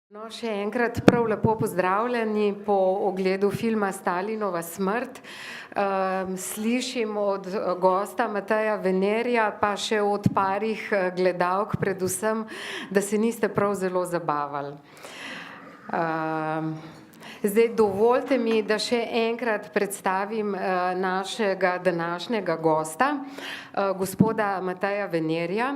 No, še enkrat prav lepo pozdravljeni po ogledu filma Stalinova smrt. Slišim od gosta Mateja Venerja, pa še od parih gledalk predvsem, da se niste prav zelo zabavali. Zdaj, dovolite mi, da še enkrat predstavim našega današnjega gosta, gospoda Mateja Venerja.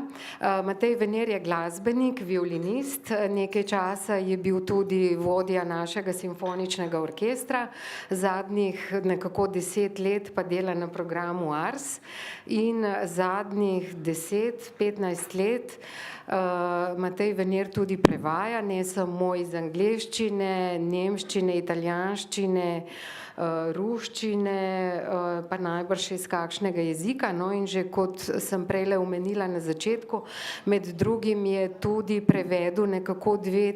Matej Vener je glasbenik, violinist, nekaj časa je bil tudi vodja našega simfoničnega orkestra, zadnjih nekako 10 let pa dela na programu Ars in zadnjih 10-15 let Matej Vener tudi prevaja, ne samo iz angleščine, nemščine, italijanščine, ruščine, pa najbrž iz kakšnega jezika. No, in že kot sem prejle omenila na začetku, med drugim je tudi prevedel nekako dve,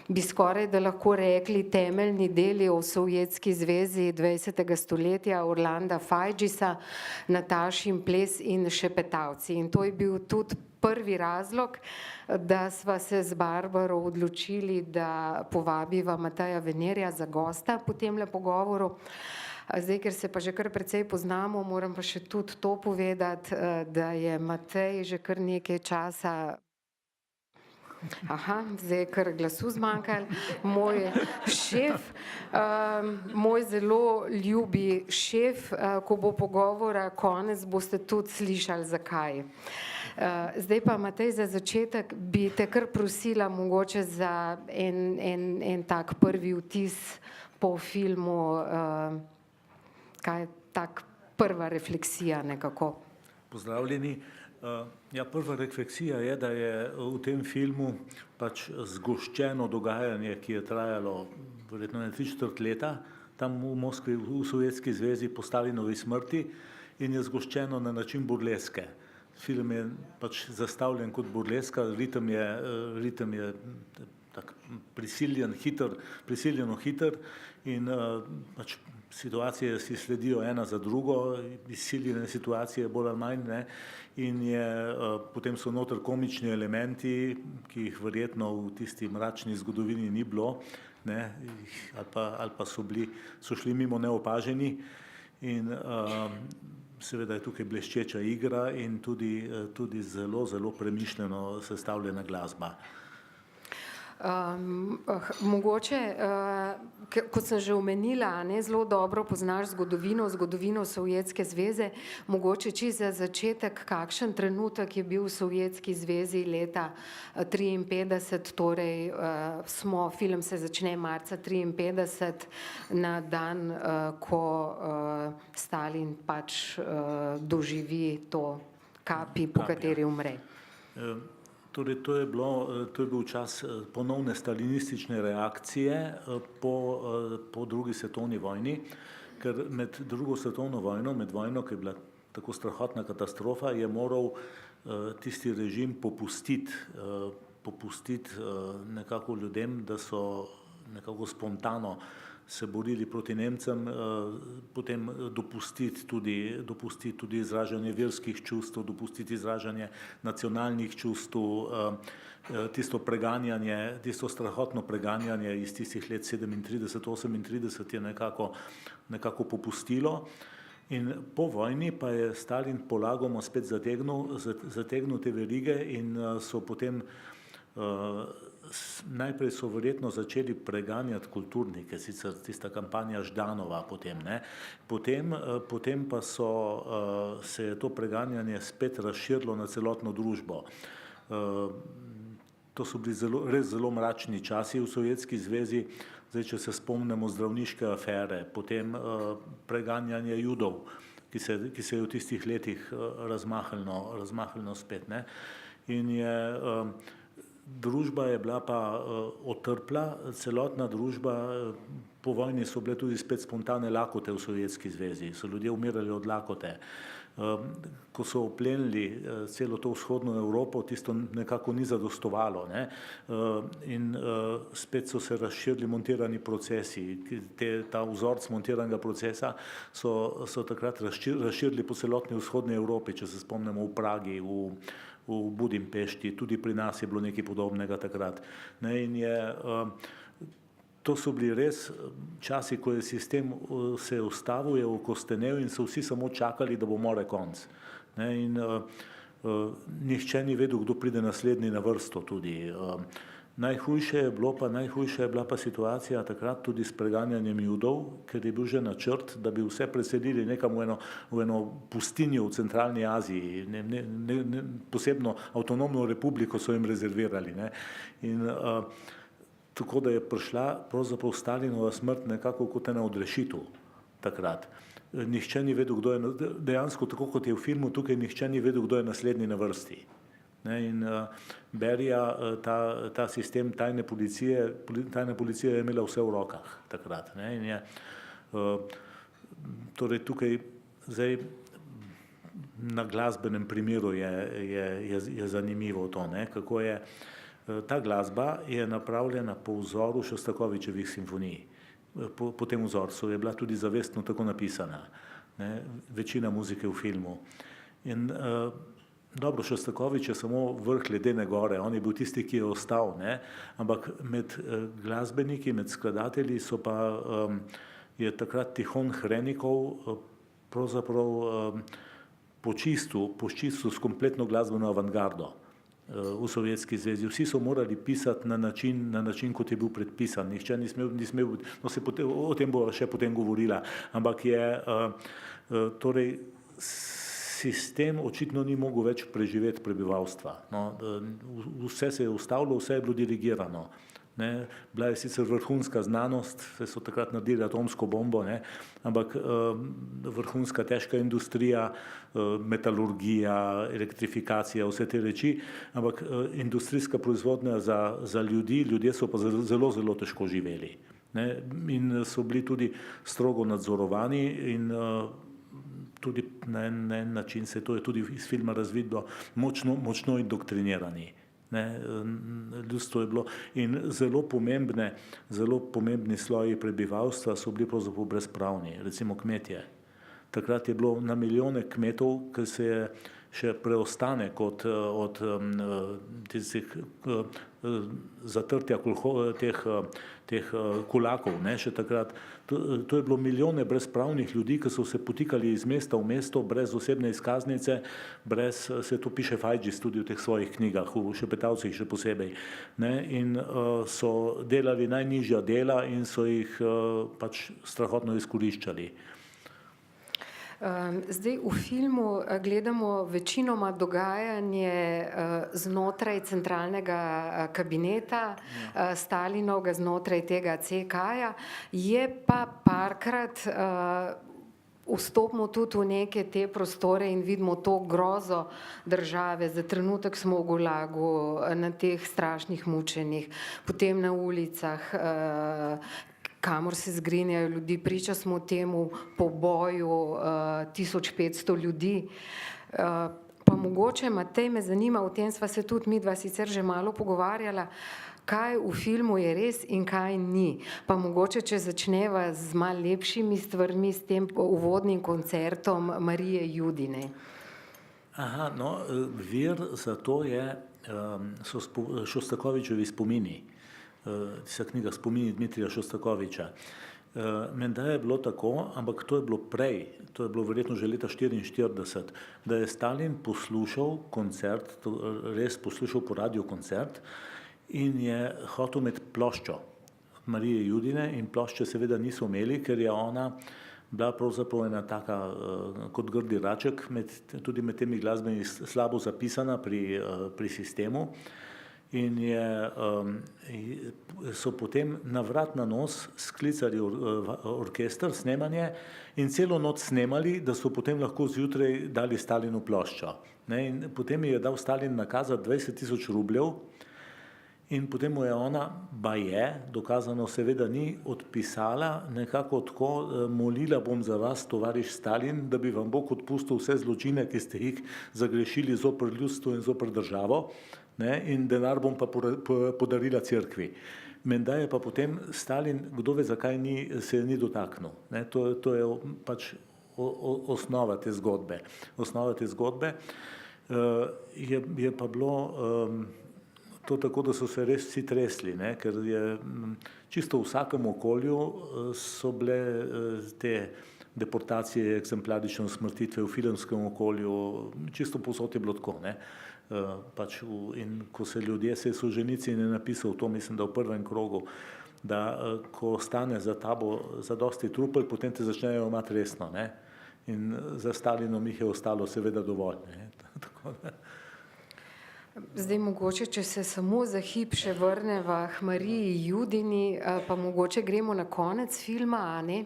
bi skoraj da lahko rekli, temeljni deli o Sovjetski zvezi 20. stoletja Orlanda Fajgisa, Natašin ples in Šepetavci. In to je bil tudi prvi razlog, da sva se z Barbaro odločili, da povabiva Mateja Venerja za gosta po temle pogovoru. Zdaj, ker se pa že kar precej poznamo, moram pa še tudi to povedati, da je Matej že kar nekaj časa. Aha, zdaj je kar glasu zmanjkalo. Moj šef, moj zelo ljubi šef, ko bo pogovora konec, boste tudi slišali, zakaj. Zdaj pa, Matej, za začetek bi te kar prosila mogoče za en tak prvi vtis po filmu, kaj je tak prva refleksija nekako. Pozdravljeni. Ja, prva refleksija je, da je v tem filmu pač zgoščeno dogajanje, ki je trajalo verjetno 3/4 leta, tam v Moskvi, v Sovjetski zvezi po Stalinovi smrti, in je zgoščeno na način burleske. Film je pač zastavljen kot burleska, ritem je tak prisiljeno hiter in pač situacije si sledijo ena za drugo, izsiljene situacije bolj ali manj, ne, in potem so noter komični elementi, ki jih verjetno v tisti mračni zgodovini ni bilo, ne, ali pa so šli mimo neopaženi, in seveda je tukaj bleščeča igra in tudi zelo, zelo premišljeno sestavljena glasba. Mogoče, kot sem že omenila, ne, zelo dobro poznaš zgodovino Sovjetske zveze, mogoče čisto za začetek, kakšen trenutek je bil v Sovjetski zvezi leta 1953, torej film se začne marca 1953, na dan, ko Stalin pač doživi to kapi, po kateri umre. Torej, to je bil čas ponovne stalinistične reakcije po drugi svetovni vojni, ker med drugo svetovno vojno, med vojno, ki je bila tako strahotna katastrofa, je moral tisti režim popustiti nekako ljudem, da so nekako spontano se borili proti Nemcem, potem dopustiti tudi izražanje verskih čustev, dopustiti izražanje nacionalnih čustev, tisto preganjanje, tisto strahotno preganjanje iz tistih let 37-38 je nekako popustilo. In po vojni pa je Stalin polagoma spet zategnil te verige in so potem najprej so verjetno začeli preganjati kulturnike, sicer tista kampanja Ždanova potem, ne. Potem pa se je to preganjanje spet razširilo na celotno družbo. To so bili res zelo mračni časi v Sovjetski zvezi. Zdaj, če se spomnimo zdravniške afere, potem preganjanje Judov, ki se je v tistih letih razmahnilo spet, ne. In družba je bila pa otrpla, celotna družba, po vojni so bile tudi spet spontane lakote v Sovjetski zvezi, so ljudje umirali od lakote. ko so oplenili celo to vzhodno Evropo, tisto nekako ni zadostovalo, ne? In spet so se razširili montirani procesi. Ta vzorc montiranega procesa so takrat razširili po celotni vzhodni Evropi, če se spomnimo v Pragi, v Budimpešti, tudi pri nas je bilo nekaj podobnega takrat. Ne? In to so bili res časi, ko je sistem se ustavil, je okostenel in so vsi samo čakali, da bo more konc. Ne? In nihče ni vedel, kdo pride naslednji na vrsto tudi. Najhujša je bila pa situacija takrat tudi s preganjanjem Judov, ker je bil že načrt, da bi vse preselili nekam v eno pustinjo v centralni Aziji, posebno avtonomno republiko so jim rezervirali. Ne? In tako da je prišla pravzaprav Stalinova smrt nekako kot ena odrešitev takrat. Nihče ni vedel, kdo je, dejansko tako kot je v filmu, tukaj nihče ni vedel, kdo je naslednji na vrsti. Ne? In Berija, ta sistem tajne policija je imela vse v rokah takrat. Ne? In torej tukaj zdaj na glasbenem primeru je zanimivo to, ne? Kako je ta glasba je napravljena po vzoru Šostakovičevih simfonij. Po tem vzorcu je bila tudi zavestno tako napisana, ne? Večina muzike v filmu. In dobro, Šostakovič je samo vrh ledene gore, on je bil tisti, ki je ostal, ne? Ampak med glasbeniki, med skladatelji so pa je takrat Tihon Hrenikov pravzaprav počistil s kompletno glasbeno avantgardo v Sovjetski zvezi. Vsi so morali pisati na način, kot je bil predpisan. Nihče ni smel, no se o tem bo še potem govorila, ampak torej sistem očitno ni mogel več preživeti prebivalstva. No, vse se je ustavilo, vse je bilo dirigirano. Ne? Bila je sicer vrhunska znanost, so takrat naredili atomsko bombo, ne? Ampak vrhunska težka industrija, metalurgija, elektrifikacija, vse te reči, ampak industrijska proizvodnja za ljudi, ljudje so pa zelo, zelo težko živeli. Ne? In so bili tudi strogo nadzorovani in tudi na en način se to je tudi iz filma razvidno, močno indoktrinirani. Ne, ljudstvo je bilo in zelo pomembni sloji prebivalstva so bili pravzaprav brezpravni, recimo kmetje. Takrat je bilo na milijone kmetov, ki se je še preostanek od tistih zatrtja teh kulakov, ne, še takrat. To je bilo milijone brezpravnih ljudi, ki so se potikali iz mesta v mesto, brez osebne izkaznice, se to piše Fajgis tudi v teh svojih knjigah, v Šepetavcih še posebej, ne, in so delali najnižja dela in so jih pač strahotno izkoriščali. Zdaj v filmu gledamo večinoma dogajanje znotraj centralnega kabineta, Stalinovega znotraj tega CK-ja, je pa parkrat vstopimo tudi v neke te prostore in vidimo to grozo države. Za trenutek smo v Gulagu, na teh strašnih mučenjih, potem na ulicah, kamor se zgrinjajo ljudi, priča smo temu poboju 1500 ljudi. Pa mogoče, Matej, me zanima, o tem sva se tudi midva sicer že malo pogovarjala, kaj v filmu je res in kaj ni. Pa mogoče, če začneva z malo lepšimi stvarmi, s tem uvodnim koncertom Marije Judine. Aha, no, vir za to so Šostakovičevi spomini. Tista knjiga Spomini Dmitrija Šostakoviča. Menda je bilo tako, ampak to je bilo prej, to je bilo verjetno že leta 1944, da je Stalin poslušal koncert, res poslušal po radiju koncert in je hotel imeti ploščo Marije Judine in plošče seveda niso imeli, ker je ona bila pravzaprav ena taka kot grdi raček, tudi med temi glasbenimi slabo zapisana pri sistemu. In so potem na vrat na nos sklicali orkester, snemanje in celo noč snemali, da so potem lahko zjutraj dali Stalinu ploščo. Ne, in potem je dal Stalin nakazati 20 000 rubljev In potem mu je ona, dokazano seveda ni, odpisala nekako tako, molila bom za vas, tovariš Stalin, da bi vam Bog odpustil vse zločine, ki ste jih zagrešili zoper ljudstvo in zoper državo, ne, in denar bom pa podarila cerkvi. Menda je pa potem Stalin, kdo ve zakaj se ni dotaknil. Ne, to je pač osnova te zgodbe. Osnova te zgodbe je pa bilo to tako, da so se res vsi tresli, ne, ker je čisto v vsakem okolju so bile te deportacije, eksemplarične usmrtitve v filmskem okolju, čisto povsod je bilo tako, ne. Pač in ko se ljudje, se Solženicin je napisal to, mislim, da v prvem krogu, da ko stane za tabo zadosti trupel, potem te začnejo imati resno, ne. In za Stalinom jih je ostalo seveda dovolj, ne. Tako da. Zdaj mogoče, če se samo za hip še vrneva k Mariji Judini, pa mogoče gremo na konec filma, a ne?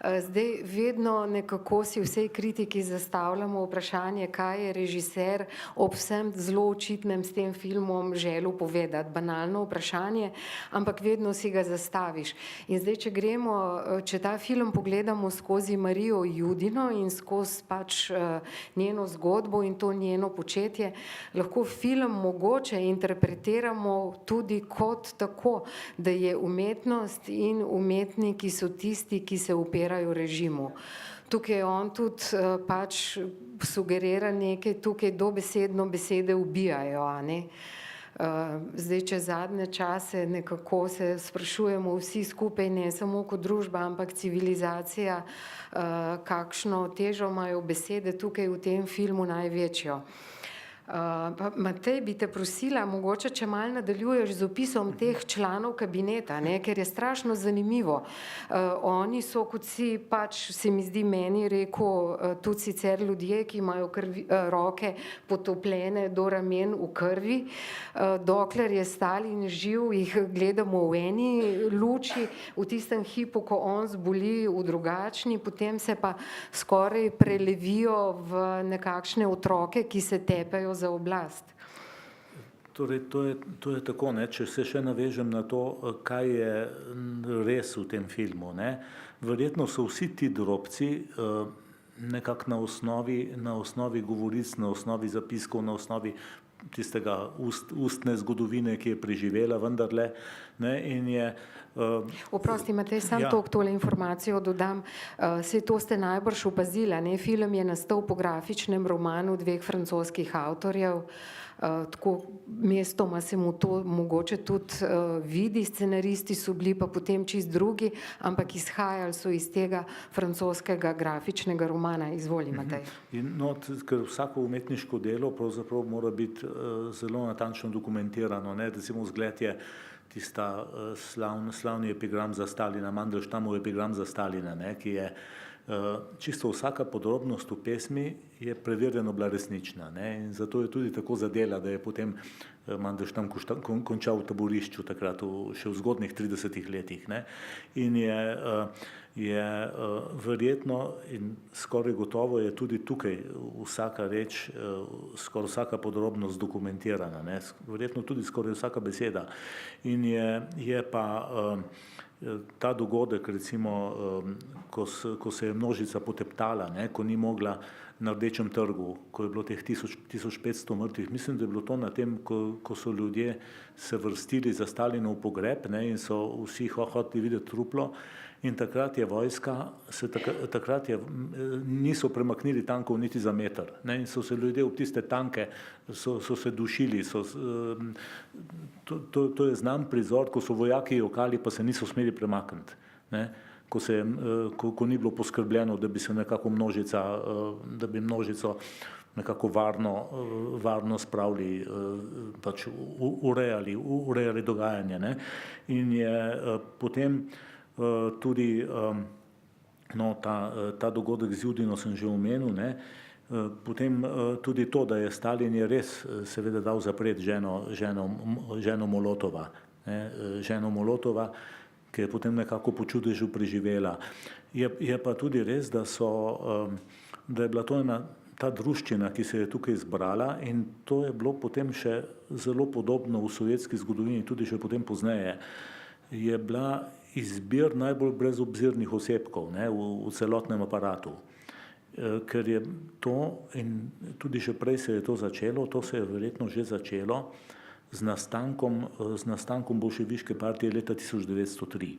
Zdaj vedno nekako si vsej kritiki zastavljamo vprašanje, kaj je režiser ob vsem zelo očitnem s tem filmom želel povedati. Banalno vprašanje, ampak vedno si ga zastaviš. In zdaj, če ta film pogledamo skozi Marijo Judino in skozi pač njeno zgodbo in to njeno početje, lahko film mogoče interpretiramo tudi kot tako, da je umetnost in umetniki so tisti, ki se upirajo režimu. Tukaj on tudi pač sugerira nekaj, tukaj dobesedno besede ubijajo, a ne. Zdaj, če zadnje čase nekako se sprašujemo vsi skupaj, ne samo kot družba, ampak civilizacija, kakšno težo imajo besede tukaj v tem filmu največjo. Matej, bi te prosila, mogoče, če malo nadaljuješ z opisom teh članov kabineta, ne, ker je strašno zanimivo. Oni so, kot si pač, se mi zdi meni rekel, tudi sicer ljudje, ki imajo roke potopljene do ramen v krvi. Dokler je Stalin živ, jih gledamo v eni luči, v tistem hipu, ko on zboli, v drugačni, potem se pa skoraj prelevijo v nekakšne otroke, ki se tepejo za oblast. Torej, to je tako, ne, če se še navežem na to, kaj je res v tem filmu, ne. Verjetno so vsi ti drobci nekako na osnovi govoric, na osnovi zapiskov, na osnovi tistega ustne zgodovine, ki je preživela vendarle, ne, in je Oprosti, Matej, samo tole informacijo dodam. Saj to ste najbrž opazili, ne? Film je nastal po grafičnem romanu dveh francoskih avtorjev, tako mestoma se mu to mogoče tudi vidi, scenaristi so bili pa potem čist drugi, ampak izhajali so iz tega francoskega grafičnega romana. Izvoli, Matej. No, ker vsako umetniško delo pravzaprav mora biti zelo natančno dokumentirano, ne, recimo zgled je tista slavni epigram za Stalina, Mandelštamov epigram za Stalina, ne, ki je čisto vsaka podrobnost v pesmi je preverjeno bila resnična, ne, in zato je tudi tako zadela, da je potem Mandelstam končal v taborišču takrat še v zgodnjih 30 letih, ne, in je verjetno in skoraj gotovo je tudi tukaj vsaka reč, skoraj vsaka podrobnost dokumentirana, ne, verjetno tudi skoraj vsaka beseda. In je pa ta dogodek, recimo, ko se je množica poteptala, ne, ko ni mogla na Rdečem trgu, ko je bilo teh 1500 mrtvih, mislim, da je bilo to na tem, ko so ljudje se vrstili za Stalinov pogreb, ne, in so vsi hoteli videti truplo, in takrat je vojska, niso premaknili tankov niti za meter, ne, in so se ljudje ob tiste tanke so se dušili, to je znan prizor, ko so vojaki jokali, pa se niso smeli premakniti, ne, ko ni bilo poskrbljeno, da bi se nekako da bi množico nekako varno spravili, pač urejali dogajanje, ne, in je potem tudi ta dogodek z Judino sem že omenil, ne, potem tudi to, da je Stalin je res seveda dal zapreti ženo Molotova, ne, ki je potem nekako po čudežu preživela. Je pa tudi res, da je bila to ena ta druščina, ki se je tukaj zbrala, in to je bilo potem še zelo podobno v sovjetski zgodovini, tudi še potem pozneje, je bila izbir najbolj brezobzirnih osebkov, ne, v celotnem aparatu. Ker je to, in tudi še prej se je to začelo, to se je verjetno že začelo z nastankom bolševiške partije leta 1903.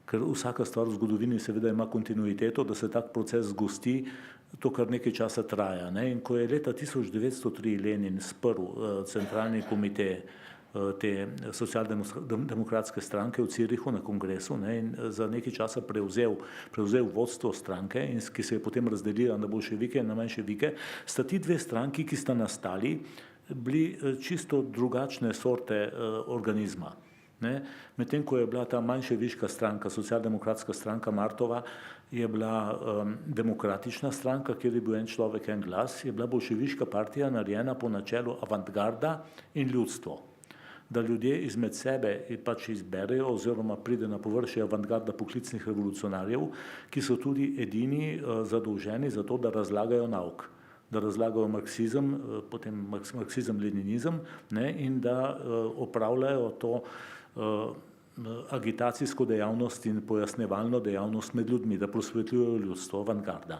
Ker vsaka stvar v zgodovini seveda ima kontinuiteto, da se tak proces zgosti, to kar nekaj časa traja. Ne? In ko je leta 1903 Lenin sprl centralni komite te socialdemokratske stranke v Cirihu na kongresu, ne, in za nekaj časa prevzel vodstvo stranke, in ki se je potem razdelila na bolševike in na menševike, sta ti dve stranki, ki sta nastali, bili čisto drugačne sorte organizma. Medtem ko je bila ta manjševiška stranka, socialdemokratska stranka Martova, je bila demokratična stranka, kjer je bil en človek, en glas, je bila bolševiška partija narejena po načelu avantgarda in ljudstvo. Da ljudje izmed sebe pač izberejo oziroma pride na površje avantgarda poklicnih revolucionarjev, ki so tudi edini zadolženi za to, da razlagajo nauk, da razlagajo marksizem, potem marksizem-leninizem, ne, in da opravljajo to agitacijsko dejavnost in pojasnevalno dejavnost med ljudmi, da prosvetljujejo ljudstvo, avantgarda.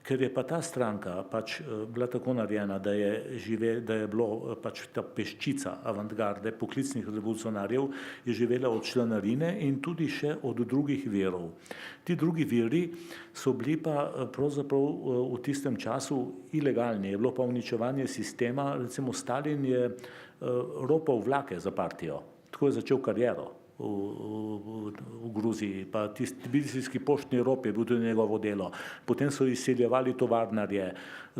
Ker je pa ta stranka pač bila tako narejena, da je bilo pač ta peščica avantgarde poklicnih revolucionarjev je živela od članarine in tudi še od drugih virov. Ti drugi viri so bili pa pravzaprav v tistem času ilegalni, je bilo pa uničevanje sistema, recimo Stalin je ropal vlake za partijo. Tako je začel kariero v Gruziji, pa tbilisijski poštni rop je bil tudi njegovo delo. Potem so izseljevali tovarnarje,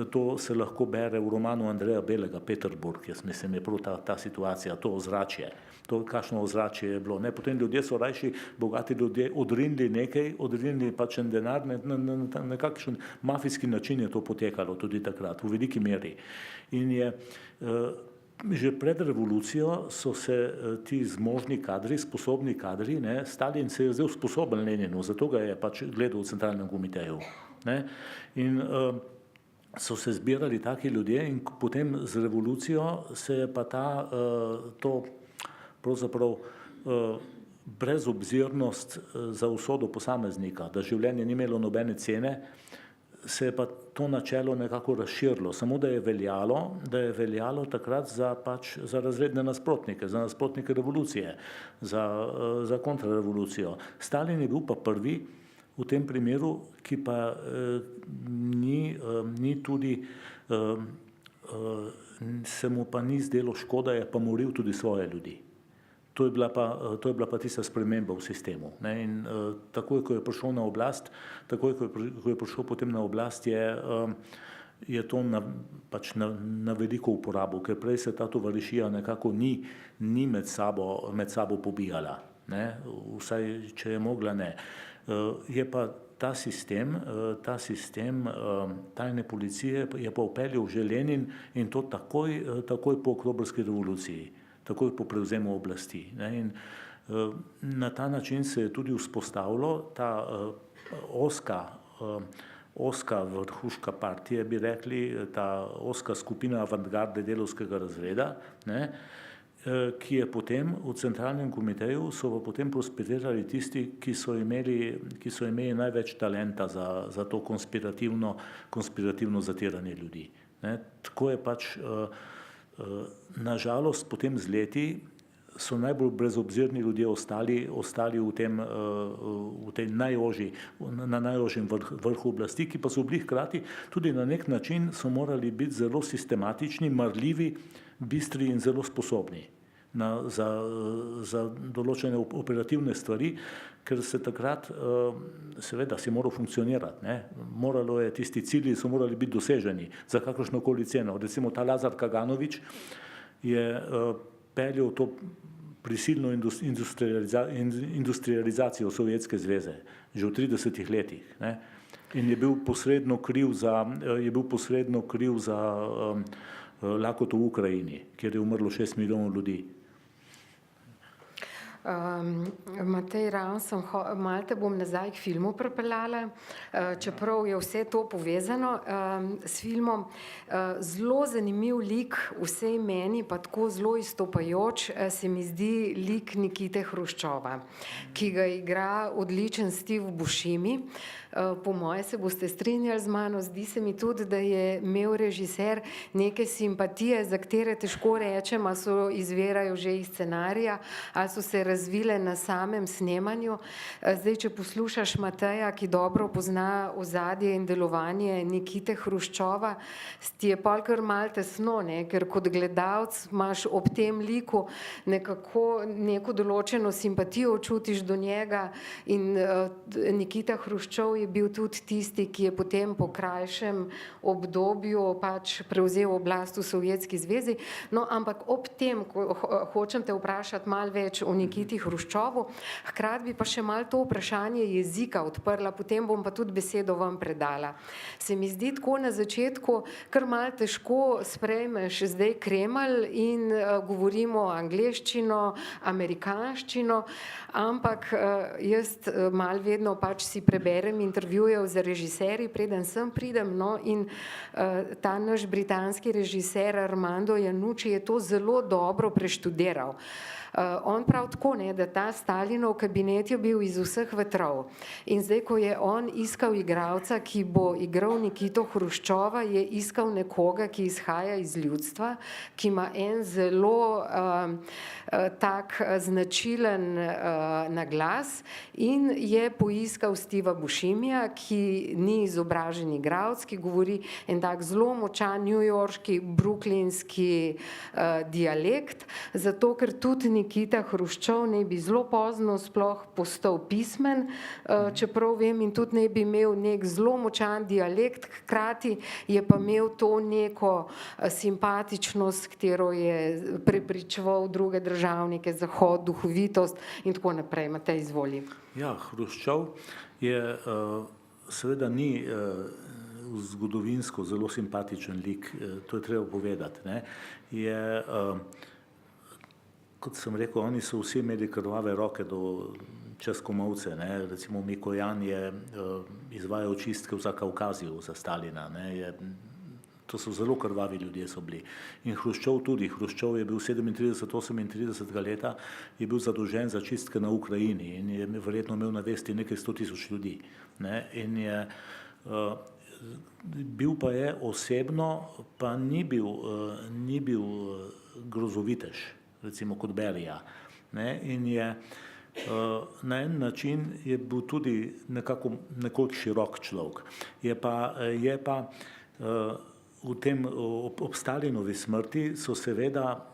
to se lahko bere v romanu Andreja Belega, Peterburg, jaz mislim, je prav ta situacija, to ozračje, to kakšno ozračje je bilo. Ne? Potem ljudje so rajši, bogati ljudje, odrinili pač en denar, na nekakšen mafijski način je to potekalo tudi takrat, v veliki meri. In je že pred revolucijo so se ti zmožni kadri, sposobni kadri, ne, Stalin se je zdel sposoben Leninu, zato ga je pač gledal v centralnem komiteju. Ne, in so se zbirali taki ljudje in potem z revolucijo se je pa to pravzaprav brezobzirnost za usodo posameznika, da življenje ni imelo nobene cene, se je pa to načelo nekako razširilo, samo da je veljalo takrat za razredne nasprotnike, za nasprotnike revolucije, za kontrarevolucijo. Stalin je bil pa prvi v tem primeru, ki pa ni tudi, se mu pa ni zdelo škoda, je pa moril tudi svoje ljudi. To je bila pa tista sprememba v sistemu. Ne? In takoj, ko je prišel na oblast, je to na veliko uporabo, ker prej se ta tovarišija nekako ni med sabo pobijala. Ne? Vsaj, če je mogla, ne. Je pa ta sistem tajne policije je pa vpeljal že Lenin in to takoj po oktobrski revoluciji. Takoj po prevzemu oblasti. Ne? In na ta način se je tudi vzpostavilo ta oska vrhuška partije, bi rekli, ta oska skupina avantgarde delavskega razreda, ne? Ki je potem v centralnem komiteju so pa potem prosperirali tisti, ki so imeli največ talenta za to konspirativno zatiranje ljudi. Ne? Tako je pač nažalost potem z leti so najbolj brezobzirni ljudje ostali na najožjem vrhu oblasti, ki pa so bili hkrati tudi na nek način so morali biti zelo sistematični, marljivi, bistri in zelo sposobni za določene operativne stvari, ker se takrat seveda si moral funkcionirati. Ne? Moralo je, tisti cilji so morali biti doseženi za kakršnokoli ceno. Recimo ta Lazar Kaganović je peljal to prisilno industrializacijo Sovjetske zveze že v 30 letih. Ne? In je bil posredno kriv za lakoto v Ukrajini, kjer je umrlo 6 milijonov ljudi. Matej Ransom, malo te bom nazaj k filmu pripeljala, čeprav je vse to povezano s filmom. Zelo zanimiv lik, vsej meni pa tako zelo izstopajoč, se mi zdi lik Nikite Hruščova, ki ga igra odličen Steve Buscemi. Po moje se boste strinjali z mano, zdi se mi tudi, da je imel režiser neke simpatije, za katere težko rečem, ali so izvirajo že iz scenarija, ali so se razvile na samem snemanju. Zdaj, če poslušaš Mateja, ki dobro pozna ozadje in delovanje Nikite Hruščova, ti je pol kar malo tesno, ne? Ker kot gledalec imaš ob tem liku nekako neko določeno simpatijo, čutiš do njega in Nikita Hruščov je bil tudi tisti, ki je potem po krajšem obdobju pač prevzel oblast v Sovjetski zvezi. No, ampak ob tem, ko hočem te vprašati malo več o Nikiti Hruščovu, hkrati bi pa še malo to vprašanje jezika odprla, potem bom pa tudi besedo vam predala. Se mi zdi tako na začetku, kar malo težko sprejmeš zdaj Kremelj in govorimo angleščino, amerikanščino, ampak jaz malo vedno pač si preberem intervjujev z režiserji, preden sem pridem, no, in ta naš britanski režiser Armando Iannucci je to zelo dobro preštudiral. On prav tako, ne, da ta Stalinov kabinet je bil iz vseh vetrov. In zdaj, ko je on iskal igralca, ki bo igral Nikito Hruščova, je iskal nekoga, ki izhaja iz ljudstva, ki ima en zelo tak značilen naglas in je poiskal Steva Buscemija, ki ni izobražen igralec, ki govori en tak zelo močan newyorški, brooklynski dialekt, zato ker tudi Nikita Hruščov naj bi zelo pozno sploh postal pismen, čeprav vem, in tudi naj bi imel nek zelo močan dialekt, hkrati je pa imel to neko simpatičnost, katero je prepričeval druge državnike, Zahod, duhovitost in tako naprej. Matej, izvoli. Ja, Hruščov je seveda ni zgodovinsko zelo simpatičen lik, to je treba povedati, ne. Je kot sem rekel, oni so vsi imeli krvave roke do čez komolce, ne. Recimo Mikojan je izvajal čistke v Zakaukaziju za Stalina, ne. To so zelo krvavi ljudje so bili. In Hruščov tudi. Hruščov je bil 37-38 leta, je bil zadolžen za čistke na Ukrajini in je verjetno imel na vesti nekaj 100,000 ljudi, ne. In je bil pa je osebno, pa ni bil grozovitež, recimo kot Berija, ne, in je na en način je bil tudi nekoliko širok človek. Je pa v tem ob Stalinovi smrti so seveda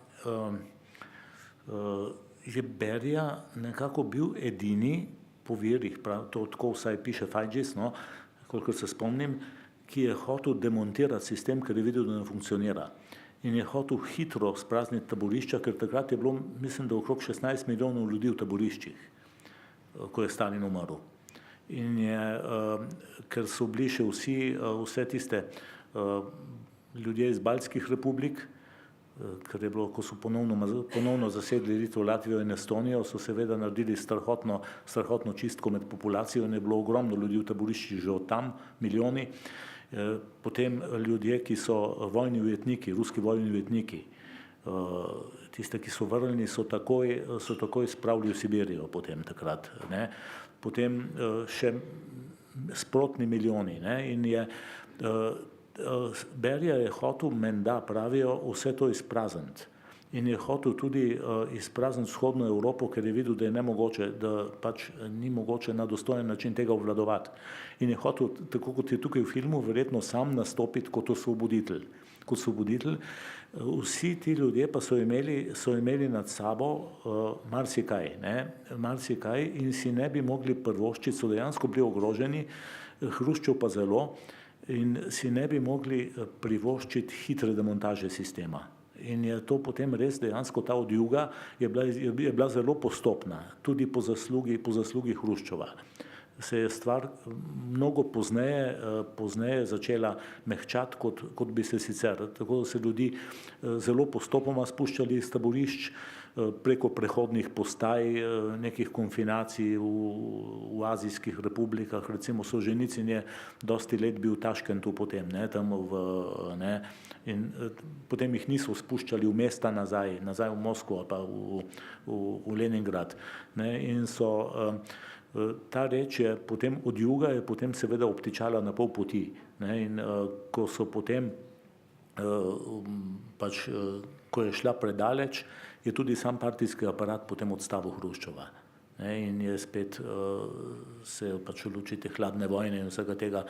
je Berija nekako bil edini po virih, to tako vsaj piše Fajgis, no, kolikor se spomnim, ki je hotel demontirati sistem, ker je videl, da ne funkcionira. In je hotel hitro sprazniti taborišča, ker takrat je bilo, mislim, da okrog 16 milijonov ljudi v taboriščih, ko je Stalin umrl. In je, ker so bili še vse tiste ljudje iz Baltskih republik, ker je bilo, ko so ponovno zasedli Litvo, Latvijo in Estonijo, so seveda naredili strahotno čistko med populacijo in je bilo ogromno ljudi v taboriščih že od tam, milijoni. Potem ljudje, ki so vojni ujetniki, ruski vojni ujetniki, tiste, ki so vrnjeni, so takoj spravili v Sibirijo potem takrat, ne. Potem še sprotni milijoni, ne. In je Berija je hotel, menda pravijo, vse to izprazniti. In je hotel tudi izprazniti vzhodno Evropo, ker je videl, da je nemogoče, da pač ni mogoče na dostojen način tega obvladovati. In je hotel, tako kot je tukaj v filmu, verjetno sam nastopiti kot osvoboditelj. Kot osvoboditelj. Vsi ti ljudje pa so imeli nad sabo marsikaj, ne, marsikaj in si ne bi mogli privoščiti, so dejansko bili ogroženi, Hruščov pa zelo, in si ne bi mogli privoščiti hitre demontaže sistema. In je to potem res dejansko ta odjuga je bila zelo postopna, tudi po zaslugi Hruščova. se je stvar mnogo pozneje začela mehčati, kot bi se sicer. Tako da se ljudi zelo postopoma spuščali iz taborišč preko prehodnih postaj, nekih konfinacij v azijskih republikah, recimo Solženicin je dosti let bil v Taškentu potem, tam in potem jih niso spuščali v mesta nazaj v Moskvo ali pa v Leningrad. In so ta reč je potem od juga je potem seveda obtičala na pol poti. In ko so potem ko je šla predaleč, je tudi sam partijski aparat potem odstavil Hruščova. In je spet se v luči te hladne vojne in vsega tega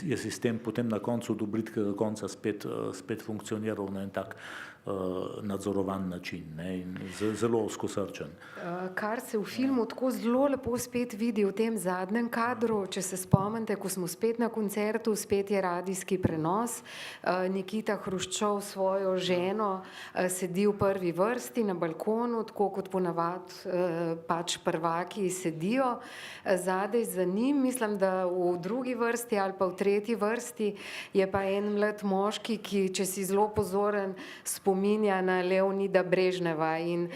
je sistem potem na koncu do bridkega konca spet funkcioniral na en tak nadzorovan način in zelo ozkosrčen. Kar se v filmu tako zelo lepo spet vidi v tem zadnjem kadru, če se spomnite, ko smo spet na koncertu, spet je radijski prenos, Nikita Hruščov s svojo ženo sedi v prvi vrsti na balkonu, tako kot ponavadi prvaki sedijo, zadaj za njim, mislim, da v drugi vrsti ali pa v tretji vrsti je pa en mlad moški, ki, če si zelo pozoren, spominja na Leonida Brežneva in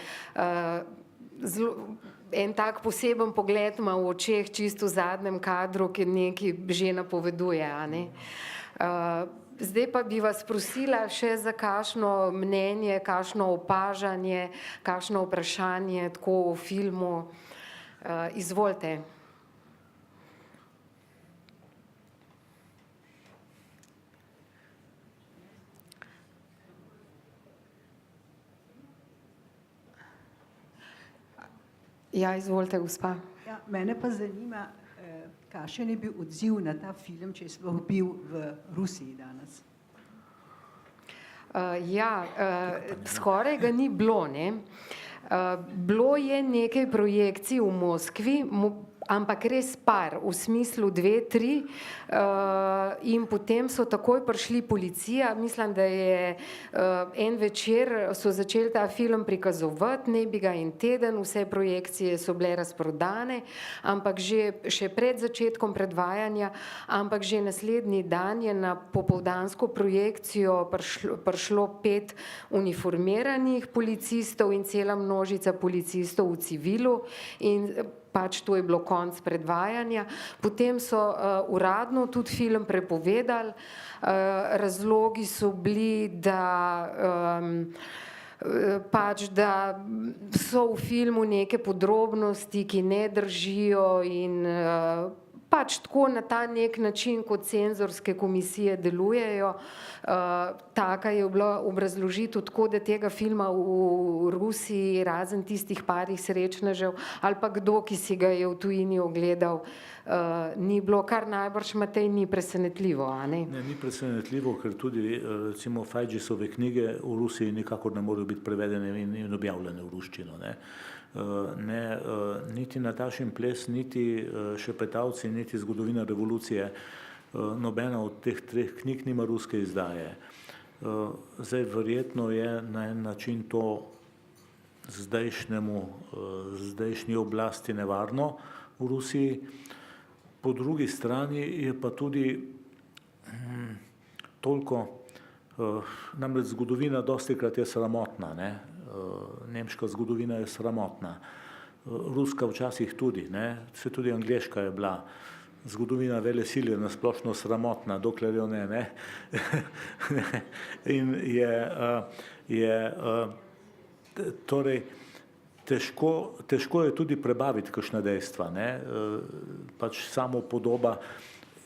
en tak poseben pogled ima v očeh čisto v zadnjem kadru, ki nekaj že napoveduje. Zdaj pa bi vas prosila še za kakšno mnenje, kakšno opažanje, kakšno vprašanje tako o filmu. Izvolite. Ja, izvolite, gospa. Ja, mene pa zanima, kakšen je bil odziv na ta film, če je sploh bil v Rusiji danes? Skoraj ga ni bilo, ne. Bilo je nekaj projekcij v Moskvi, ampak res par, v smislu 2, 3 in potem so takoj prišli policija, mislim, da je en večer so začeli ta film prikazovati, ne bi ga en teden, vse projekcije so bile razprodane, ampak še pred začetkom predvajanja, ampak že naslednji dan je na popoldansko projekcijo prišlo 5 uniformiranih policistov in cela množica policistov v civilu in to je bilo konec predvajanja. Potem so uradno tudi film prepovedali. Razlogi so bili, da so v filmu neke podrobnosti, ki ne držijo in tako na ta nek način, kot cenzorske komisije delujejo. Taka je bila obrazložitev, tako da tega filma v Rusiji, razen tistih parih srečnežev ali pa kdo, ki si ga je v tujini ogledal, ni bilo, kar najbrž Matej ni presenetljivo, a ne? Ne, ni presenetljivo, ker tudi recimo Fajgisove knjige v Rusiji nikakor ne morejo biti prevedene in objavljene v ruščino, ne. Niti Natašin ples, niti Šepetavci, niti Zgodovina revolucije, nobena od teh 3 knjig nima ruske izdaje. Zdaj verjetno je na en način to zdajšnji oblasti nevarno v Rusiji, po drugi strani je pa tudi toliko, namreč zgodovina dostikrat je sramotna, ne. Nemška zgodovina je sramotna, ruska včasih tudi, ne, saj tudi angleška je bila, zgodovina velesil je nasplošno sramotna, dokler jo ne. In torej težko je tudi prebaviti kakšna dejstva, ne, samo podoba,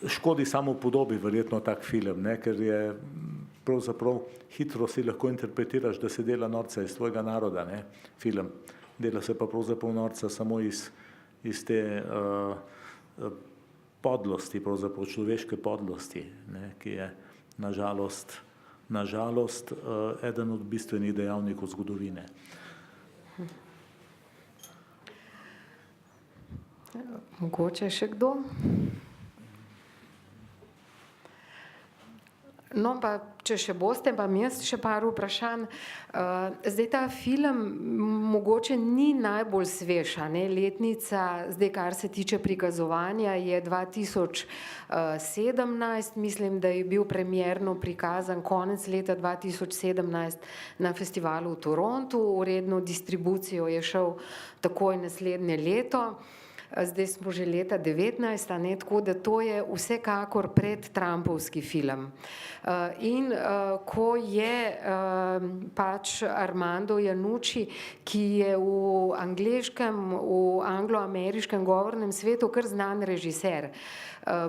škodi samo podobi verjetno tak film, ne, ker je pravzaprav hitro si lahko interpretiraš, da se dela norca iz tvojega naroda, ne, film. Dela se pa pravzaprav norca samo iz te podlosti, pravzaprav človeške podlosti, ne, ki je nažalost eden od bistvenih dejavnikov zgodovine. Mogoče še kdo? No, pa če še boste, pa jaz še par vprašanj. Zdaj ta film mogoče ni najbolj svež, a ne, letnica, zdaj kar se tiče prikazovanja, je 2017, mislim, da je bil premierno prikazan konec leta 2017 na festivalu v Torontu, v redno distribucijo je šel takoj naslednje leto. Zdaj smo že leta 19, a ne, tako da to je vsekakor predtrumpovski film. In ko je pač Armando Iannucci, ki je v angleškem, v anglo-ameriškem govornem svetu kar znan režiser,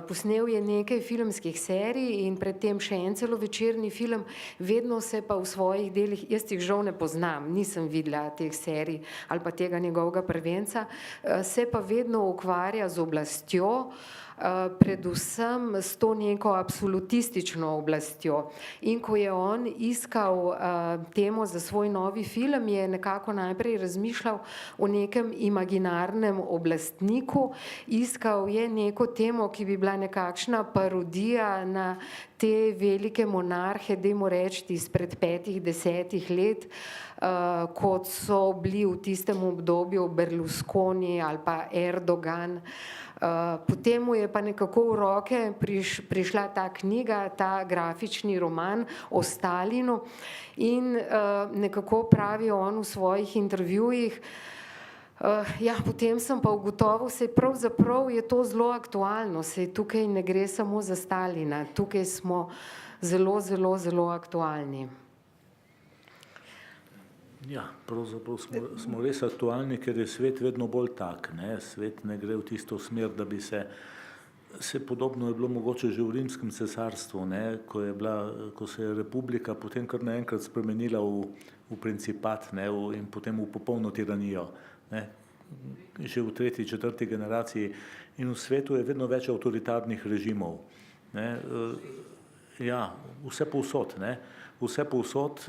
posnel je nekaj filmskih serij in predtem še en celovečerni film, vedno se pa v svojih delih, jaz jih žal ne poznam, nisem videla teh serij ali pa tega njegovega prvenca, se pa vedno ukvarja z oblastjo, predvsem s to neko absolutistično oblastjo. In ko je on iskal temo za svoj novi film, je nekako najprej razmišljal o nekem imaginarnem oblastniku, iskal je neko temo, ki bi bila nekakšna parodija na te velike monarhe, dajmo reči izpred 5-10 let, kot so bili v tistem obdobju Berlusconi ali pa Erdogan. Potem mu je pa nekako v roke prišla ta knjiga, ta grafični roman o Stalinu in nekako pravi on v svojih intervjujih, ja, potem sem pa ugotovil, saj pravzaprav je to zelo aktualno, saj tukaj ne gre samo za Stalina, tukaj smo zelo, zelo, zelo aktualni. Ja, pravzaprav smo res aktualni, ker je svet vedno bolj tak, ne? Svet ne gre v tisto smer, da bi se podobno je bilo mogoče že v rimskem cesarstvu, ne? Ko se je republika potem kar naenkrat spremenila v principat, ne? In potem v popolno tiranijo, ne? Že v 3., 4. generaciji in v svetu je vedno več avtoritarnih režimov, ne? Ja, vse povsod, ne? Vse povsod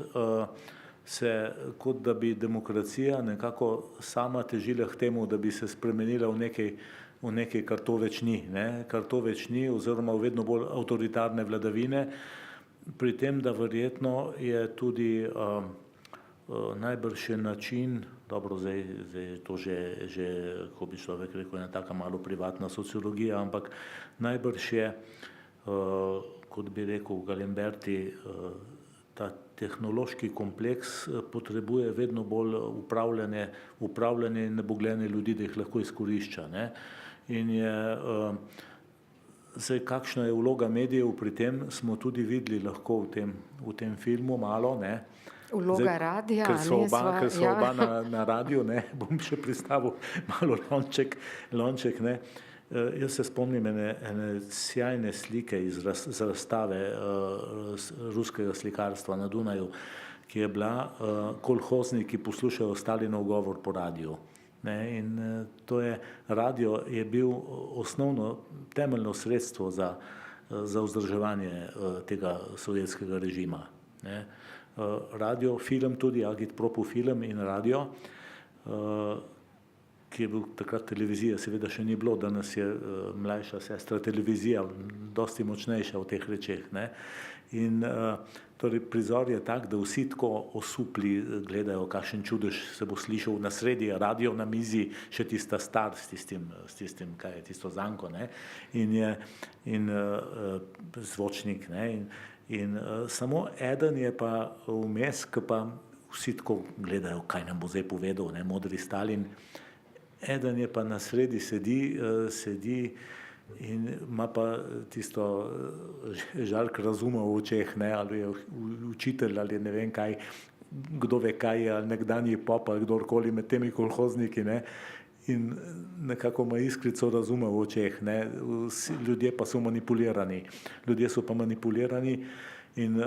se, kot da bi demokracija nekako sama težila k temu, da bi se spremenila v nekaj, kar to več ni, ne? Kar to več ni, oziroma v vedno bolj avtoritarne vladavine, pri tem, da verjetno je tudi najbrž je način, dobro, zdaj je to že, ko bi človek rekel, ena taka malo privatna sociologija, ampak najbrž je, kot bi rekel Galimberti, ta tehnološki kompleks potrebuje vedno bolj upravljanje in nebogljene ljudi, da jih lahko izkorišča, ne? In je, zdaj, kakšna je vloga medijev pri tem, smo tudi videli lahko v tem filmu malo, ne? Vloga radia, ker so oba na radiju, ne, bom še pristavil malo lonček, ne. Jaz se spomnim ene sjajne slike iz razstave ruskega slikarstva na Dunaju, ki je bila kolhozniki, ki poslušajo Stalinov govor po radiju. Ne, in to je, radio je bil osnovno temeljno sredstvo za vzdrževanje tega sovjetskega režima. Ne. Radio, film tudi, agitpropu film in radio, ki je bil takrat televizija, seveda še ni bilo, danes je mlajša sestra televizija, dosti močnejša v teh rečeh, ne. In torej prizor je tak, da vsi tako osupli gledajo, kakšen čudež se bo slišal na sredi, radio na mizi, še tista star s tistim, kaj je tisto zanko, ne, in zvočnik, ne, in samo eden je pa vmes, ki pa vsi tako gledajo, kaj nam bo zdaj povedal, ne, modri Stalin. Eden je pa na sredi sedi in ima pa tisto žark razuma v očeh, ne, ali je učitelj ali ne vem kaj, kdo ve kaj je, ali nekdanji pop ali kdorkoli med temi kolhozniki, ne, in nekako ima iskrico razuma v očeh, ne. Ljudje pa so manipulirani. In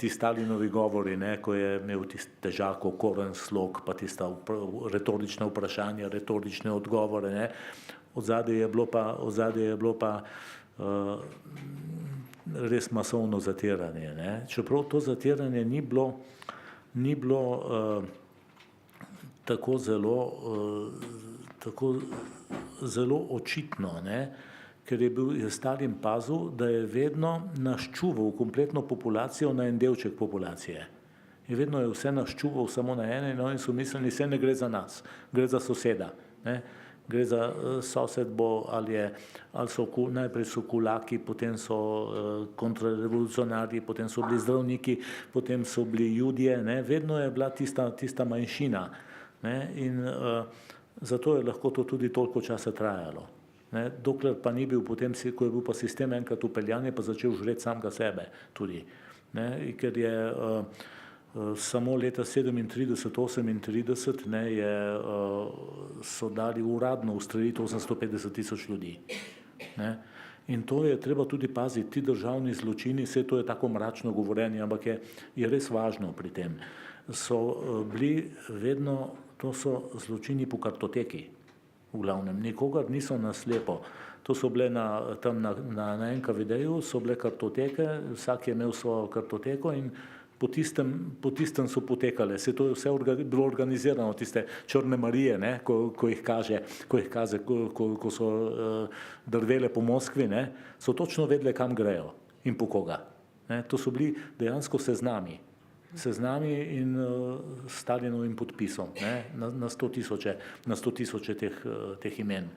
ti Stalinovi govori, ne, ko je imel tisti težak okoren slog, pa tista retorična vprašanja, retorične odgovore, ne, odzadje je bilo pa res masovno zatiranje, ne. Čeprav to zatiranje ni bilo tako zelo očitno, ne, ker je Stalin pazil, da je vedno naščuval kompletno populacijo na en delček populacije. In vedno je vse naščuval samo na ene in oni so mislili, vse ne gre za nas, gre za soseda. Ne? Gre za sosed bo, najprej so kulaki, potem so kontrarevolucionarji, potem so bili zdravniki, potem so bili judje, ne? Vedno je bila tista manjšina. Ne? In zato je lahko to tudi toliko časa trajalo. Ne? Dokler pa ni bil potem, ko je bil pa sistem enkrat upeljan, je pa začel žreti samega sebe tudi. Ne? Ker je samo leta 37-38 so dali uradno ustreliti 850 000 ljudi. Ne? In to je treba tudi paziti, ti državni zločini, vse to je tako mračno govorenje, ampak je res važno pri tem. So bili vedno, to so zločini po kartoteki, v glavnem, nikogar niso naslepo. To so bile tam na NKVD-ju, so bile kartoteke, vsak je imel svojo kartoteko in po tistem so potekale. Se to je vse bilo organizirano, tiste črne Marije, ne, ko jih kaže, ko so drvele po Moskvi, ne, so točno vedele, kam grejo in po koga. Ne. To so bili dejansko seznami in Stalinovim podpisom, ne, na 100 tisoče teh imen.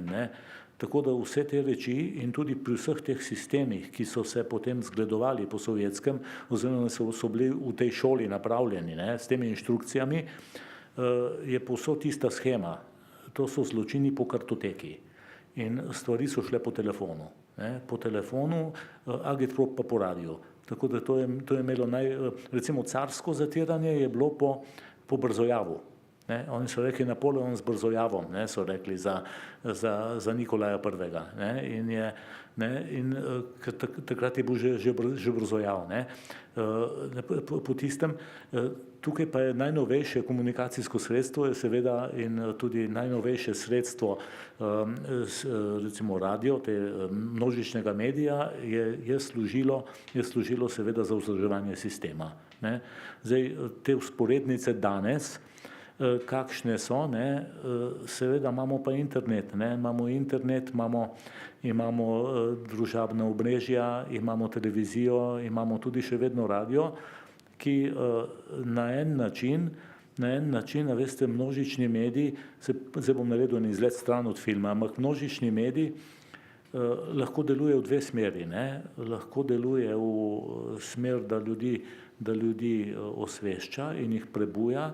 Ne. Tako da vse te reči in tudi pri vseh teh sistemih, ki so se potem zgledovali po sovjetskem, oziroma so bili v tej šoli napravljeni, ne, s temi inštrukcijami, je povsod tista shema. To so zločini po kartoteki. In stvari so šle po telefonu. Ne, po telefonu, agitprop pa po radiju. Tako da to je imelo recimo carsko zatiranje je bilo po Brzojavu. Ne, oni so rekli Napoleon z Brzojavom, ne, so rekli za Nikolaja I. In takrat je bil že Brzojav. Ne. Po tistem, tukaj pa je najnovejše komunikacijsko sredstvo je seveda in tudi najnovejše sredstvo, recimo radio, množičnega medija, je služilo seveda za vzdrževanje sistema. Ne. Zdaj, te vzporednice danes, kakšne so, ne, seveda imamo pa internet, ne, imamo družabna omrežja, imamo televizijo, imamo tudi še vedno radio, ki na en način, veste, množični mediji, zdaj bom naredil en izlet stran od filma, ampak množični mediji lahko deluje v dve smeri, ne, lahko deluje v smer, da ljudi osvešča in jih prebuja,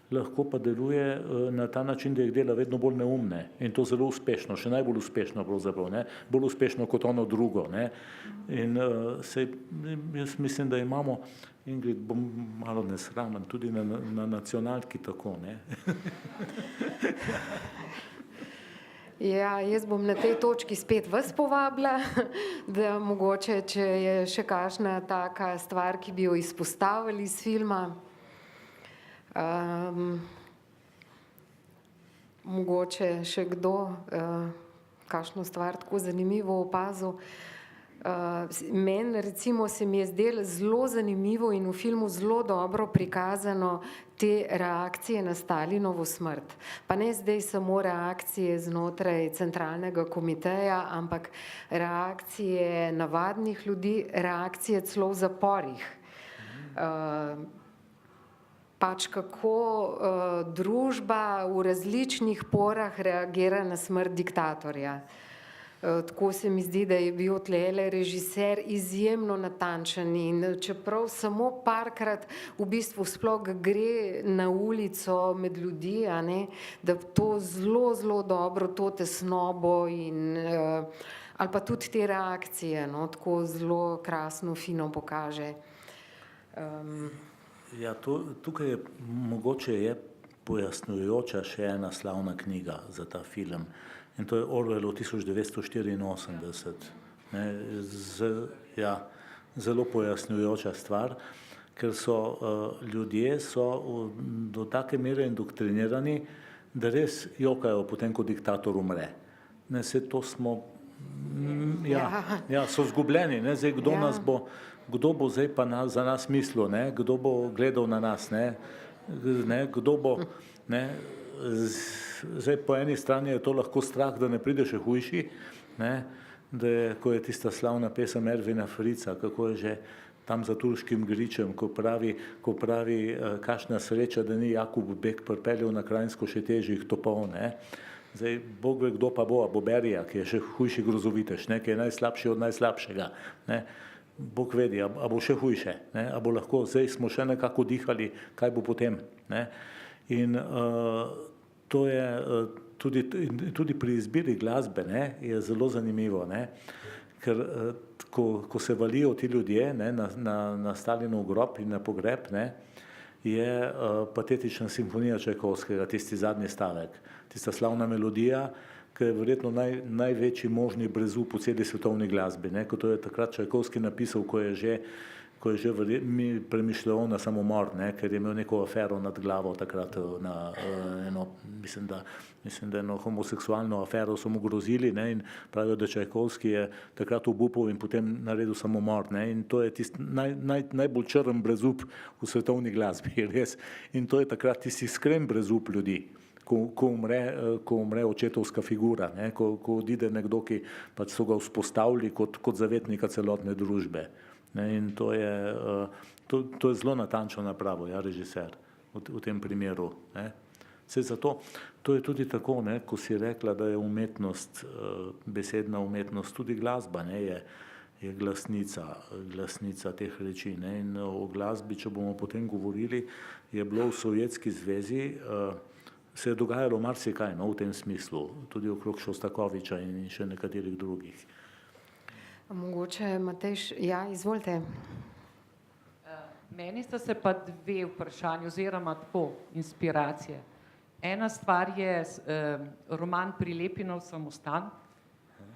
lahko pa deluje na ta način, da jih dela vedno bolj neumne in to zelo uspešno, še najbolj uspešno pravzaprav, ne, bolj uspešno kot ono drugo, ne. In jaz mislim, da imamo, Ingrid, bom malo nesramen, tudi na nacionalki tako, ne. Ja, jaz bom na tej točki spet vas povabila, da mogoče, če je še kakšna taka stvar, ki bi jo izpostavili iz filma. Mogoče še kdo kakšno stvar tako zanimivo opazil. Meni recimo se mi je zdelo zelo zanimivo in v filmu zelo dobro prikazano te reakcije na Stalinovo smrt. Pa ne zdaj samo reakcije znotraj centralnega komiteja, ampak reakcije navadnih ljudi, reakcije celo v zaporih. Pač kako družba v različnih porah reagira na smrt diktatorja. Tako se mi zdi, da je bil tlele režiser izjemno natančen in čeprav samo parkrat v bistvu sploh gre na ulico med ljudi, a ne, da to zelo, zelo dobro to tesnobo in ali pa tudi te reakcije, no, tako zelo krasno, fino pokaže. Ja, tukaj je mogoče pojasnjujoča še ena slavna knjiga za ta film in to je Orwellov 1984. Ne, zelo pojasnjujoča stvar, ker ljudje so do take mere indoktrinirani, da res jokajo potem, ko diktator umre. Ne, vse to smo, so zgubljeni, ne, zdaj kdo bo zdaj pa za nas mislil, ne? Kdo bo gledal na nas, ne? Kdo bo, ne? Zdaj po eni strani je to lahko strah, da ne pride še hujši, ne, da je, ko je tista slavna pesem Ervina Frica, kako je že tam za Turškim gričem, ko pravi kakšna sreča, da ni Jakub Bek pripeljal na Kranjsko še težjih topov, ne. Zdaj, Bog ve, kdo pa bo, a bo Berija, ki je še hujši grozovitež, ne, ki je najslabši od najslabšega, ne. Bog vedi, a bo še hujše, ne, a bo lahko, zdaj smo še nekako dihali, kaj bo potem, ne. In to je tudi pri izbiri glasbe, ne, je zelo zanimivo, ne, ker ko se valijo ti ljudje, ne, na Stalinov grob in na pogreb, ne, je patetična simfonija Čajkovskega, tisti zadnji stavek, tista slavna melodija, ki je verjetno največji možni brezup v celi svetovni glasbi, ne, ko to je takrat Čajkovski napisal, ko je že premišljal na samomor, ne, ker je imel neko afero nad glavo takrat, mislim, da eno homoseksualno afero so mu grozili, ne, in pravijo, da Čajkovski je takrat obupal in potem naredil samomor, ne, in to je tisti najbolj črn brezup v svetovni glasbi, res, in to je takrat tisti iskren brezup ljudi. Ko umre očetovska figura, ne, ko odide nekdo, ki pač so ga vzpostavili kot zavetnika celotne družbe. Ne, in to je zelo natančno napravo, ja, režiser v tem primeru. Ne. Saj zato, to je tudi tako, ne, ko si rekla, da je umetnost, besedna umetnost, tudi glasba, ne, je glasnica teh reči. Ne, in o glasbi, če bomo potem govorili, je bilo v Sovjetski zvezi, se je dogajalo marsikaj, no, v tem smislu, tudi okrog Šostakoviča in še nekaterih drugih. Mogoče, Matej, ja, izvolite. Meni sta se pa dve vprašanje oziroma tako inspiracije. Ena stvar je roman Prilepinov samostan.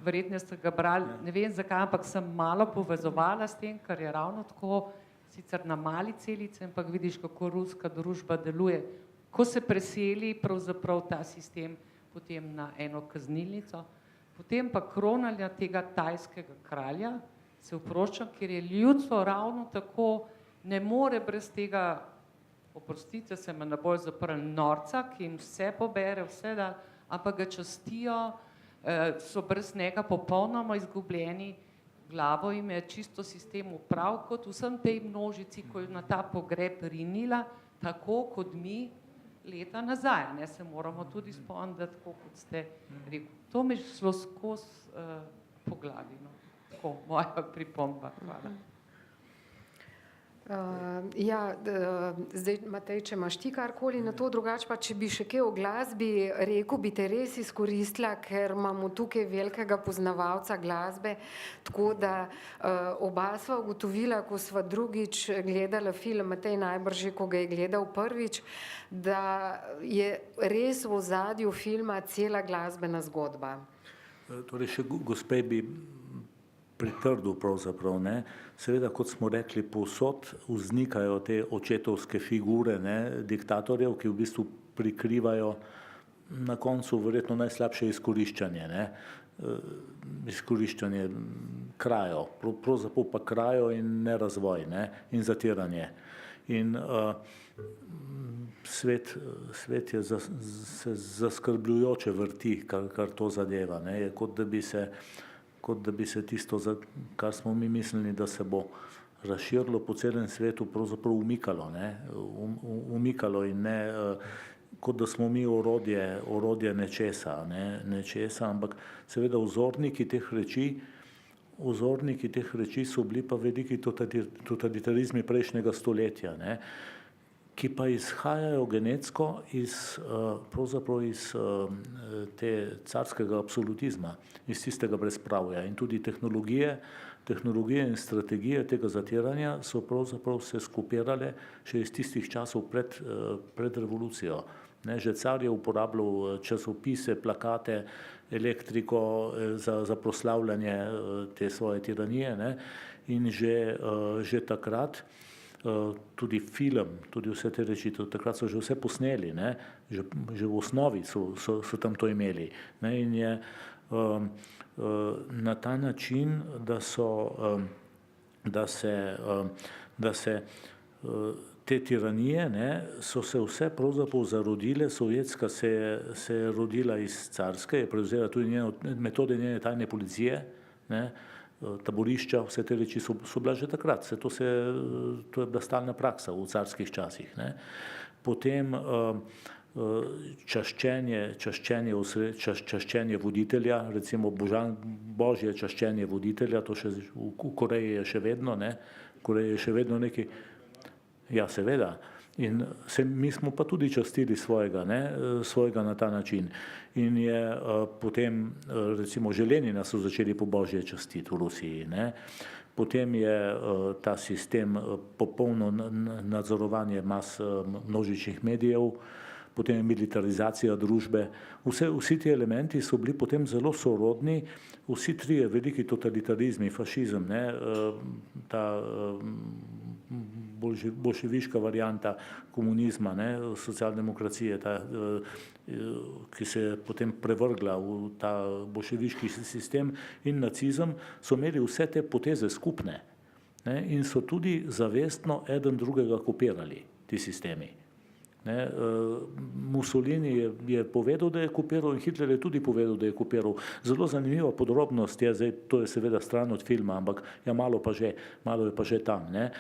Verjetno ste ga brali, ne vem zakaj, ampak sem malo povezovala s tem, ker je ravno tako, sicer na mali celici, ampak vidiš, kako ruska družba deluje. Ko se preseli pravzaprav ta sistem potem na eno kaznilnico, potem pa kronanja tega tajskega kralja, se vprašam, ker je ljudstvo ravno tako ne more brez tega, oprostite, se me ne bojo zaprli, norca, ki jim vse pobere, vse da, ampak ga častijo, so brez njega popolnoma izgubljeni, glavo jim je čisto sistem uprav, kot vsem tej množici, ko je na ta pogreb rinila, tako kot mi leta nazaj, ne, se moramo tudi spomniti, tako kot ste rekli. To mi je šlo skozi po glavi, no. Tako, moja pripomba, hvala. Ja, zdaj, Matej, če imaš ti karkoli na to, drugače pa, če bi še kaj o glasbi rekel, bi te res izkoristila, ker imamo tukaj velikega poznavalca glasbe, tako da oba sva ugotovila, ko sva drugič gledala film, Matej najbrž, ko ga je gledal prvič, da je res v ozadju filma cela glasbena zgodba. Torej še gospe bi pritrdil pravzaprav, ne. Seveda, kot smo rekli, povsod vznikajo te očetovske figure, ne, diktatorjev, ki v bistvu prikrivajo na koncu verjetno najslabše izkoriščanje, ne. Izkoriščanje krajo, pravzaprav pa krajo in nerazvoj, ne, in zatiranje. In svet je se zaskrbljujoče vrti, kar to zadeva, ne, je kot da bi se tisto, kar smo mi mislili, da se bo razširilo po celem svetu, pravzaprav umikalo, ne, umikalo in ne, kot da smo mi orodje nečesa, ampak seveda vzorniki teh reči so bili pa veliki totalitarizmi prejšnjega stoletja, ne, ki pa izhajajo genetsko pravzaprav iz te carskega absolutizma, iz tistega brezpravja in tudi tehnologije in strategije tega zatiranja so pravzaprav se skopirale še iz tistih časov pred revolucijo. Ne, že car je uporabljal časopise, plakate, elektriko za proslavljanje te svoje tiranije, ne, in že takrat tudi film, tudi vse te reči, takrat so že vse posneli, ne, že v osnovi so tam to imeli, ne, in je na ta način, da se te tiranije, ne, so se vse pravzaprav zarodile, sovjetska se je rodila iz carske, je prevzela tudi metode njene tajne policije, ne, taborišča, vse te reči so bila že takrat, to je bila stalna praksa v carskih časih. Ne. Potem čaščenje voditelja, recimo božje čaščenje voditelja, to še v Koreji je še vedno, ne, v Koreji je še vedno neki, ja seveda, in mi smo pa tudi častili svojega na ta način. In je potem, recimo že Lenina so začeli po božje častiti v Rusiji, ne. Potem je ta sistem popolno nadzorovanje množičnih medijev, potem je militarizacija družbe. Vsi ti elementi so bili potem zelo sorodni, vsi trije veliki totalitarizmi, fašizem, ne, ta bolševiška varianta komunizma, ne, socialdemokracije, ki se je potem prevrgla v ta bolševiški sistem, in nacizem, so imeli vse te poteze skupne, ne, in so tudi zavestno eden drugega kopirali, ti sistemi. Ne, Mussolini je povedal, da je kopiral, in Hitler je tudi povedal, da je kopiral. Zelo zanimiva podrobnost je, zdaj to je seveda stran od filma, ampak ja, malo je pa že tam. Ne.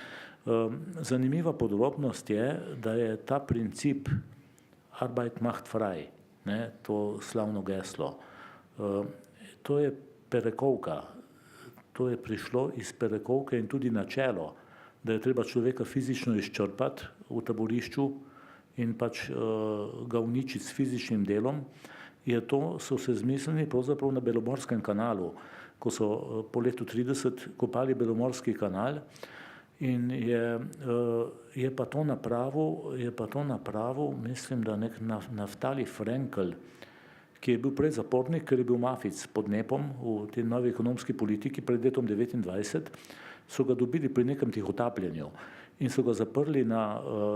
Zanimiva podrobnost je, da je ta princip Arbeit macht frei, ne, to slavno geslo, to je perekovka, to je prišlo iz perekovke in tudi načelo, da je treba človeka fizično izčrpati v taborišču in pač ga uničiti s fizičnim delom, so se zmislili pravzaprav na Belomorskem kanalu, ko so po letu 30 kopali Belomorski kanal, in je pa to napravil, mislim, da nek Naftali Frenkel, ki je bil prej zapornik, ker je bil mafic pod Nepom v tej novi ekonomski politiki pred letom 1929, so ga dobili pri nekem tihotapljenju in so ga zaprli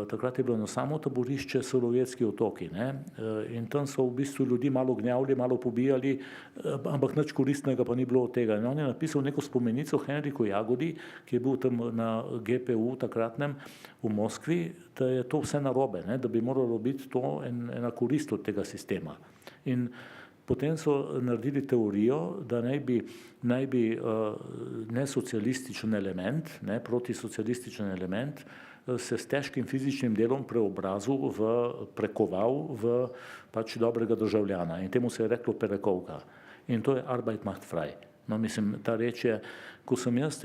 takrat je bilo na samo taborišče Solovjetski otoki, ne, in tam so v bistvu ljudi malo gnjavili, malo pobijali, ampak nič koristnega pa ni bilo od tega. In on je napisal neko spomenico Henriku Jagodi, ki je bil tam na GPU takratnem v Moskvi, da je to vse narobe, ne, da bi moralo biti to ena korist od tega sistema. In potem so naredili teorijo, da naj bi nesocialističen element, ne, protisocialističen element, se s težkim fizičnim delom prekoval v pač dobrega državljana. In temu se je reklo perekovka. In to je Arbeit macht frei. No, mislim, ta reč je, ko sem jaz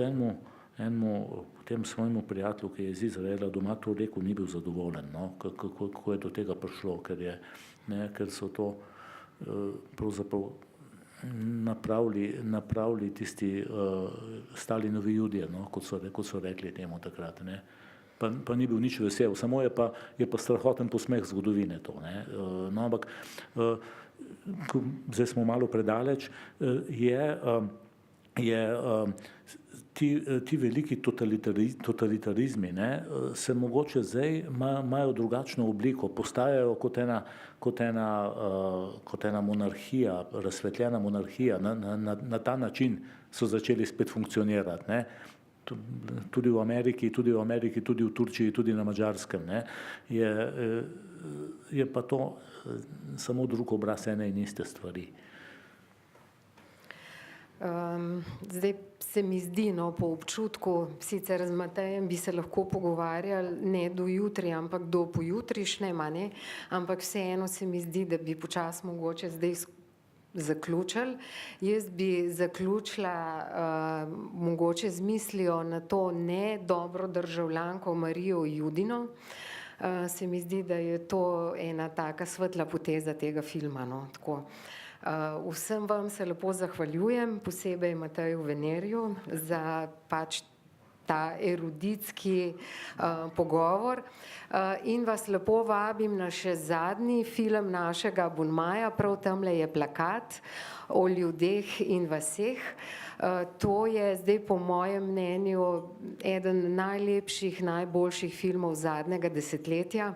tem svojemu prijatelju, ki je iz Izraela doma to rekel, ni bil zadovoljen, no, kako je do tega prišlo, ker so to pravzaprav napravili tisti Stalinovi Judje, no, kot so rekli temu takrat, ne. Pa ni bil nič vesel, samo je pa strahoten posmeh zgodovine to, ne. No, ampak zdaj smo malo predaleč, ti veliki totalitarizmi, ne, se mogoče zdaj imajo drugačno obliko, postajajo kot ena monarhija, razsvetljena monarhija, na ta način so začeli spet funkcionirati, ne. Tudi v Ameriki, tudi v Turčiji, tudi na Madžarskem, ne, je pa to samo drug obraz ene in iste stvari. Zdaj se mi zdi, no, po občutku, sicer z Matejem bi se lahko pogovarjali ne do jutri, ampak do pojutrišnjem, ne, ampak vseeno se mi zdi, da bi počasi mogoče zdaj zaključili. Jaz bi zaključila mogoče z mislijo na to ne dobro državljanko Marijo Judino. Se mi zdi, da je to ena taka svetla poteza tega filma, no, tako. Vsem vam se lepo zahvaljujem, posebej Mateju Venerju za pač ta eruditski pogovor in vas lepo vabim na še zadnji film našega abonmaja, prav tamle je plakat o ljudeh in vaseh. To je zdaj po mojem mnenju eden najlepših, najboljših filmov zadnjega desetletja.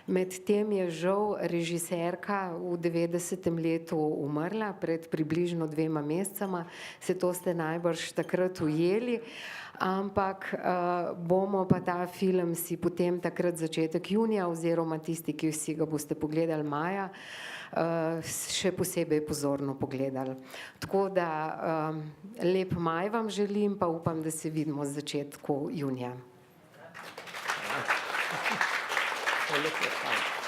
Medtem je žal režiserka v 90. letu umrla, pred približno 2 mesecema, se to ste najbrž takrat ujeli. ampak bomo pa ta film si potem takrat začetek junija oziroma tisti, ki si ga boste pogledali maja, še posebej pozorno pogledali. Tako da lep maj vam želim, pa upam, da se vidimo z začetku junija. Lepo, hvala.